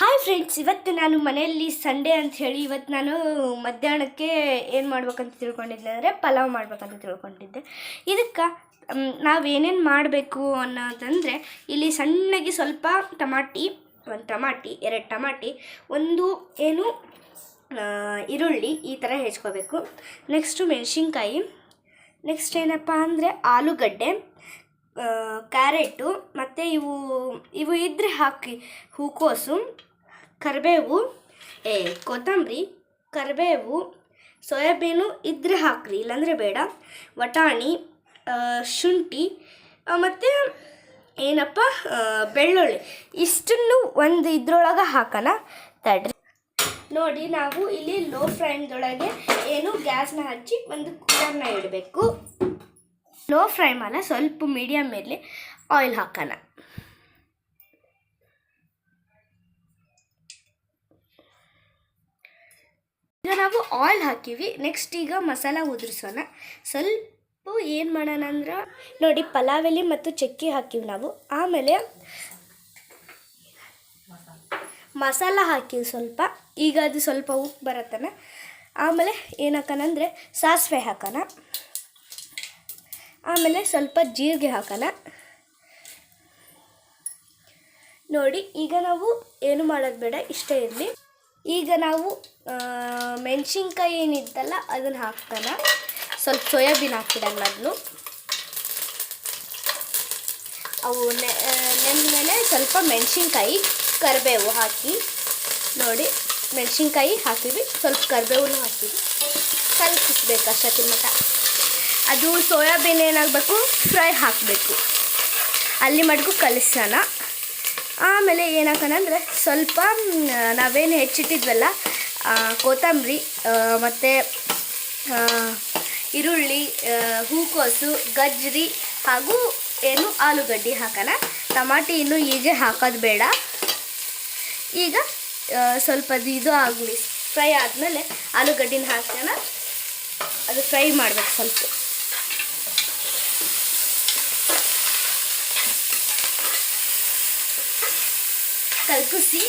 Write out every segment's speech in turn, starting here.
Hi friends, ಇವತ್ತು ನಾನು ಮನೆಯಲ್ಲಿ ಸಂಡೇ ಅಂತ ಹೇಳಿ ಇವತ್ತು ನಾನು ಮಧ್ಯಾಹ್ನಕ್ಕೆ ಏನು ಮಾಡ್ಬೇಕಂತ ತಿಳ್ಕೊಂಡಿದ್ದೆ ಅಂದರೆ ಪಲಾವ್ ಮಾಡ್ಬೇಕಂತ ತಿಳ್ಕೊಂಡಿದ್ದೆ. ಇದಕ್ಕೆ ನಾವೇನೇನು ಮಾಡಬೇಕು ಅನ್ನೋದಂದರೆ, ಇಲ್ಲಿ ಸಣ್ಣಗೆ ಸ್ವಲ್ಪ ಟಮಾಟಿ, ಒಂದು ಟಮಾಟಿ, 2 ಟಮಾಟಿ, ಒಂದು ಏನು ಈರುಳ್ಳಿ ಈ ಥರ ಹೆಚ್ಕೋಬೇಕು. ನೆಕ್ಸ್ಟು ಮೆಣಸಿನ್ಕಾಯಿ, ನೆಕ್ಸ್ಟ್ ಏನಪ್ಪ ಅಂದರೆ ಆಲೂಗಡ್ಡೆ, ಕ್ಯಾರೆಟು, ಮತ್ತು ಇವು ಇದ್ದರೆ ಹಾಕಿ, ಹೂಕೋಸು, ಕರಿಬೇವು, ಕೊತ್ತಂಬರಿ, ಕರಿಬೇವು, ಸೋಯಾಬೀನು ಇದ್ದರೆ ಹಾಕ್ರಿ, ಇಲ್ಲಾಂದರೆ ಬೇಡ, ವಟಾಣಿ, ಶುಂಠಿ, ಮತ್ತು ಏನಪ್ಪ ಬೆಳ್ಳುಳ್ಳಿ, ಇಷ್ಟನ್ನು ಒಂದು ಇದ್ರೊಳಗೆ ಹಾಕೋಣ. ತಡ್ರಿ ನೋಡಿ, ನಾವು ಇಲ್ಲಿ ಲೋ ಫ್ಲೇಮ್ದೊಳಗೆ ಏನು ಗ್ಯಾಸ್ನ ಹಚ್ಚಿ ಒಂದು ಕುಕ್ಕರ್ನ ಇಡಬೇಕು. ಲೋ ಫ್ಲೇಮಲ್ಲ, ಸ್ವಲ್ಪ ಮೀಡಿಯಮ್ ಇರಲಿ. ಆಯಿಲ್ ಹಾಕೋಣ. ಈಗ ನಾವು ಆಯಿಲ್ ಹಾಕೀವಿ. ನೆಕ್ಸ್ಟ್ ಈಗ ಮಸಾಲ ಉದುರಿಸೋಣ. ಸ್ವಲ್ಪ ಏನು ಮಾಡೋಣ ಅಂದ್ರೆ ನೋಡಿ, ಪಲಾವ್ ಎಲೆ ಮತ್ತು ಚಕ್ಕೆ ಹಾಕಿವಿ ನಾವು. ಆಮೇಲೆ ಮಸಾಲ ಹಾಕಿವಿ ಸ್ವಲ್ಪ. ಈಗ ಅದು ಸ್ವಲ್ಪ ಉಪ್ಪು ಬರತ್ತನ. ಆಮೇಲೆ ಏನು ಹಾಕೋಣ ಅಂದರೆ ಸಾಸಿವೆ ಹಾಕೋಣ. ಆಮೇಲೆ ಸ್ವಲ್ಪ ಜೀರಿಗೆ ಹಾಕೋಣ. ನೋಡಿ, ಈಗ ನಾವು ಏನು ಮಾಡೋದು ಬೇಡ, ಇಷ್ಟೇ ಇರಲಿ. ಈಗ ನಾವು ಮೆಣಸಿನ್ಕಾಯಿ ಏನಿತ್ತಲ್ಲ ಅದನ್ನು ಹಾಕ್ತಾನ. ಸ್ವಲ್ಪ ಸೋಯಾಬೀನ್ ಹಾಕಿಡೋಣ ಮೊದಲು. ಅವು ನೆಂದಮೇಲೆ ಸ್ವಲ್ಪ ಮೆಣಸಿನ್ಕಾಯಿ, ಕರಿಬೇವು ಹಾಕಿ. ನೋಡಿ, ಮೆಣಸಿನ್ಕಾಯಿ ಹಾಕಿವಿ, ಸ್ವಲ್ಪ ಕರಿಬೇವನ್ನು ಹಾಕಿವಿ. ಕಲಸಿಸ್ಬೇಕು ಅಷ್ಟೊತ್ತಿನ ಮಟ್ಟ. ಅದು ಸೋಯಾಬೀನ್ ಏನಾಗಬೇಕು, ಫ್ರೈ ಹಾಕಬೇಕು. ಅಲ್ಲಿ ಮಡ್ಗೂ ಕಲಿಸೋಣ. ಆಮೇಲೆ ಏನಾಕೋಣ ಅಂದರೆ ಸ್ವಲ್ಪ ನಾವೇನು ಹೆಚ್ಚಿಟ್ಟಿದ್ವಲ್ಲ, ಕೊತ್ತಂಬರಿ ಮತ್ತು ಈರುಳ್ಳಿ, ಹೂಕೋಸು, ಗಜ್ಜರಿ ಹಾಗೂ ಏನು ಆಲೂಗಡ್ಡೆ ಹಾಕೋಣ. ಟಮಾಟಿ ಇನ್ನೂ ಈಗ ಹಾಕೋದು ಬೇಡ. ಈಗ ಸ್ವಲ್ಪ ಇದು ಆಗಲಿ, ಫ್ರೈ ಆದಮೇಲೆ ಆಲೂಗಡ್ಡಿನ ಹಾಕೋಣ. ಅದು ಫ್ರೈ ಮಾಡಬೇಕು ಸ್ವಲ್ಪ. ಕಲ್ಕಿಸಿ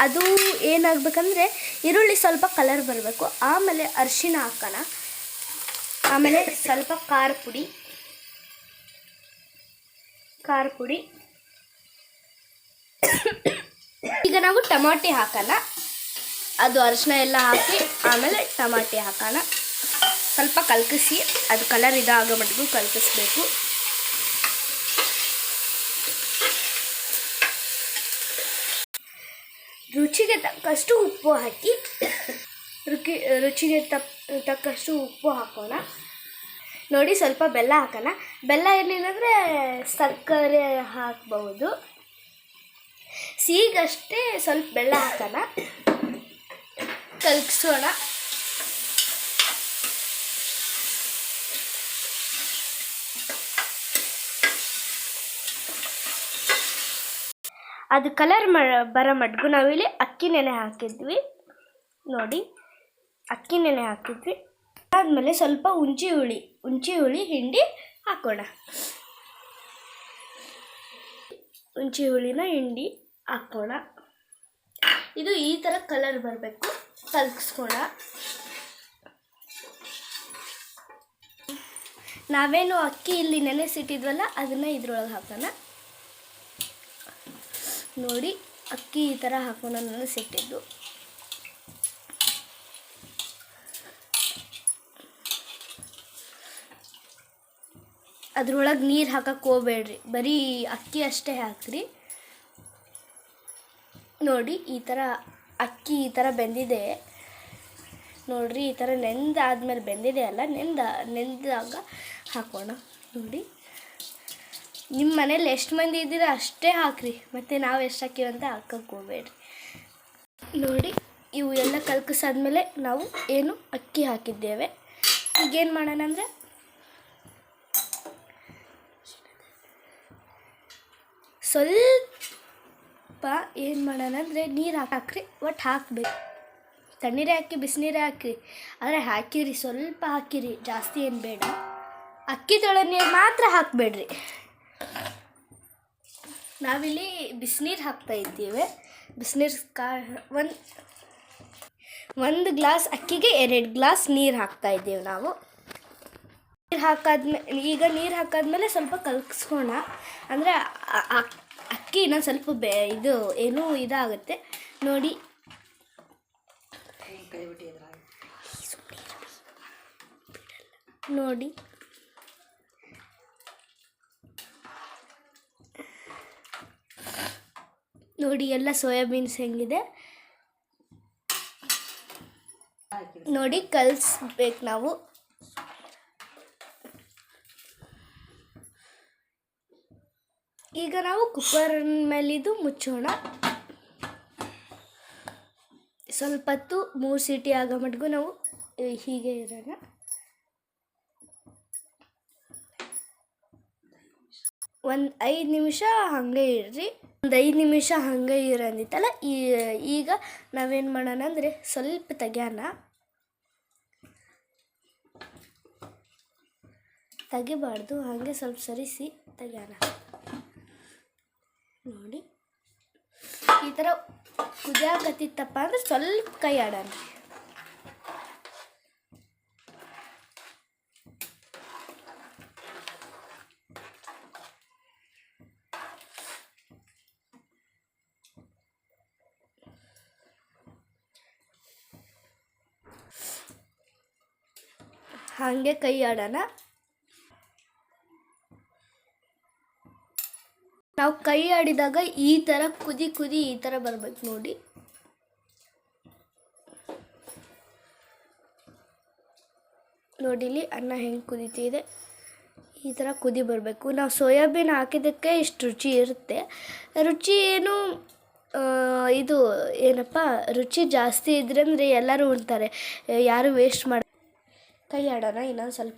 ಅದು ಏನಾಗಬೇಕಂದ್ರೆ ಈರುಳ್ಳಿ ಸ್ವಲ್ಪ ಕಲರ್ ಬರಬೇಕು. ಆಮೇಲೆ ಅರಿಶಿನ ಹಾಕೋಣ. ಆಮೇಲೆ ಸ್ವಲ್ಪ ಖಾರ ಪುಡಿ. ಈಗ ನಾವು ಟಮಾಟಿ ಹಾಕೋಣ. ಅದು ಅರಿಶಿನ ಎಲ್ಲ ಹಾಕಿ ಆಮೇಲೆ ಟಮಾಟಿ ಹಾಕೋಣ. ಸ್ವಲ್ಪ ಕಲ್ಕಿಸಿ, ಅದು ಕಲರ್ ಇದಾಗೋ ಮಟ್ಟಿಗೂ ಕಲ್ಕಿಸ್ಬೇಕು. ರುಚಿಗೆ ತಕ್ಕಷ್ಟು ಉಪ್ಪು ಹಾಕಿ, ರುಚಿಗೆ ತಕ್ಕಷ್ಟು ಉಪ್ಪು ಹಾಕೋಣ. ನೋಡಿ, ಸ್ವಲ್ಪ ಬೆಲ್ಲ ಹಾಕೋಣ. ಬೆಲ್ಲ ಇರಲಿಲ್ಲ ಅಂದರೆ ಸಕ್ಕರೆ ಹಾಕ್ಬಹುದು. ಸಿಹಿಗಷ್ಟೇ ಸ್ವಲ್ಪ ಬೆಲ್ಲ ಹಾಕೋಣ. ಕಲಗಿಸೋಣ. ಅದು ಕಲರ್ ಬರೋ ಮಟ್ಗೂ ನಾವಿಲ್ಲಿ ಅಕ್ಕಿ ನೆನೆ ಹಾಕಿದ್ವಿ. ನೋಡಿ, ಅಕ್ಕಿ ನೆನೆ ಹಾಕಿದ್ವಿ. ಆದಮೇಲೆ ಸ್ವಲ್ಪ ಹುಂಚಿ ಹುಳಿ ಹಿಂಡಿ ಹಾಕೋಣ. ಹುಂಚಿ ಹುಳಿನ ಹಿಂಡಿ ಹಾಕೋಣ. ಇದು ಈ ಥರ ಕಲರ್ ಬರಬೇಕು. ಕಲಗಿಸ್ಕೋಣ. ನಾವೇನು ಅಕ್ಕಿ ಇಲ್ಲಿ ನೆನೆಸಿಟ್ಟಿದ್ವಲ್ಲ ಅದನ್ನು ಇದ್ರೊಳಗೆ ಹಾಕೋಣ. ನೋಡಿ, ಅಕ್ಕಿ ಈ ಥರ ಹಾಕೋಣ ನೆನೆಸಿಟ್ಟಿದ್ದು. ಅದ್ರೊಳಗೆ ನೀರು ಹಾಕಕ್ಕೆ ಹೋಗ್ಬೇಡ್ರಿ, ಬರೀ ಅಕ್ಕಿ ಅಷ್ಟೇ ಹಾಕ್ರಿ. ನೋಡಿ, ಈ ಥರ ಅಕ್ಕಿ ಈ ಥರ ಬೆಂದಿದೆ ನೋಡ್ರಿ. ಈ ಥರ ನೆಂದಾದ್ಮೇಲೆ ಬೆಂದಿದೆ ಅಲ್ಲ, ನೆಂದಾಗ ಹಾಕೋಣ. ನೋಡಿ, ನಿಮ್ಮ ಮನೇಲಿ ಎಷ್ಟು ಮಂದಿ ಇದ್ದೀರ ಅಷ್ಟೇ ಹಾಕ್ರಿ, ಮತ್ತು ನಾವು ಎಷ್ಟು ಹಾಕಿವಿ ಅಂತ ಹಾಕಕ್ಕೆ ಹೋಗ್ಬೇಡ್ರಿ. ನೋಡಿ, ಇವು ಎಲ್ಲ ಕಲ್ಕಿಸಾದ್ಮೇಲೆ ನಾವು ಏನು ಅಕ್ಕಿ ಹಾಕಿದ್ದೇವೆ. ಈಗೇನು ಮಾಡೋಣ ಅಂದರೆ ಸ್ವಲ್ಪ ಏನು ಮಾಡೋಣ ಅಂದರೆ ನೀರು ಹಾಕ್ರಿ. ಒಟ್ಟು ಹಾಕಬೇಕು. ತಣ್ಣೀರೇ ಹಾಕಿ ಬಿಸಿನೀರೇ ಹಾಕಿರಿ, ಆದರೆ ಹಾಕಿರಿ, ಸ್ವಲ್ಪ ಹಾಕಿರಿ, ಜಾಸ್ತಿ ಏನು ಬೇಡ. ಅಕ್ಕಿ ತೊಳೆದ ನೀರು ಮಾತ್ರ ಹಾಕಬೇಡ್ರಿ. ನಾವಿಲ್ಲಿ ಬಿಸಿನೀರು ಹಾಕ್ತಾ ಇದ್ದೀವಿ. ಬಿಸಿನೀರು ಒಂದು ಗ್ಲಾಸ್ ಅಕ್ಕಿಗೆ 2 ಗ್ಲಾಸ್ ನೀರು ಹಾಕ್ತಾ ಇದ್ದೀವಿ ನಾವು. ನೀರು ಹಾಕಾದ್ಮೇಲೆ ಸ್ವಲ್ಪ ಕಲಗಿಸ್ಕೋಣ. ಅಂದರೆ ಅಕ್ಕಿ ಇನ್ನೊಂದು ಸ್ವಲ್ಪ ಇದಾಗುತ್ತೆ ನೋಡಿ. ನೋಡಿ ನೋಡಿ ಎಲ್ಲ ಸೋಯಾಬೀನ್ಸ್ ಹೆಂಗಿದೆ ನೋಡಿ. ಕಲಿಸ್ಬೇಕು ನಾವು. ಈಗ ನಾವು ಕುಕ್ಕರ್ ಮೇಲಿದು ಮುಚ್ಚೋಣ. ಸ್ವಲ್ಪ ಹೊತ್ತು 3 ಸೀಟಿ ಆಗೋ ಮಟ್ಟಿಗೂ ನಾವು ಹೀಗೆ ಇರೋಣ. ಒಂದು 5 ನಿಮಿಷ ಹಾಗೆ ಇರ್ರಿ. ಒಂದು 5 ನಿಮಿಷ ಹಾಗೆ ಇರಂದಿತ್ತಲ್ಲ. ಈಗ ನಾವೇನು ಮಾಡೋಣ ಅಂದರೆ ಸ್ವಲ್ಪ ತೆಗಿಬಾರ್ದು, ಹಾಗೆ ಸ್ವಲ್ಪ ಸರಿಸಿ ತೆಗ್ಯಾನ. ನೋಡಿ ಈ ಥರ ಕುದಿಯಾಕತ್ತಿತ್ತಪ್ಪ ಅಂದ್ರೆ ಸ್ವಲ್ಪ ಕೈ ಆಡೋಣ. ಹಾಗೆ ಕೈ ಆಡೋಣ. ನಾವು ಕೈ ಆಡಿದಾಗ ಈ ಥರ ಕುದಿ ಈ ಥರ ಬರ್ಬೇಕು ನೋಡಿ. ನೋಡಿಲಿ ಅನ್ನ ಹೆಂಗೆ ಕುದೀತಿದೆ, ಈ ಥರ ಕುದಿ ಬರಬೇಕು. ನಾವು ಸೋಯಾಬೀನ್ ಹಾಕಿದ್ದಕ್ಕೆ ಇಷ್ಟು ರುಚಿ ಇರುತ್ತೆ. ರುಚಿ ರುಚಿ ಜಾಸ್ತಿ ಇದ್ರೆ ಅಂದರೆ ಎಲ್ಲರೂ ಉಣ್ತಾರೆ, ಯಾರು ವೇಸ್ಟ್ ಮಾಡಿ. ಕೈ ಆಡೋಣ ಇನ್ನೊಂದು ಸ್ವಲ್ಪ.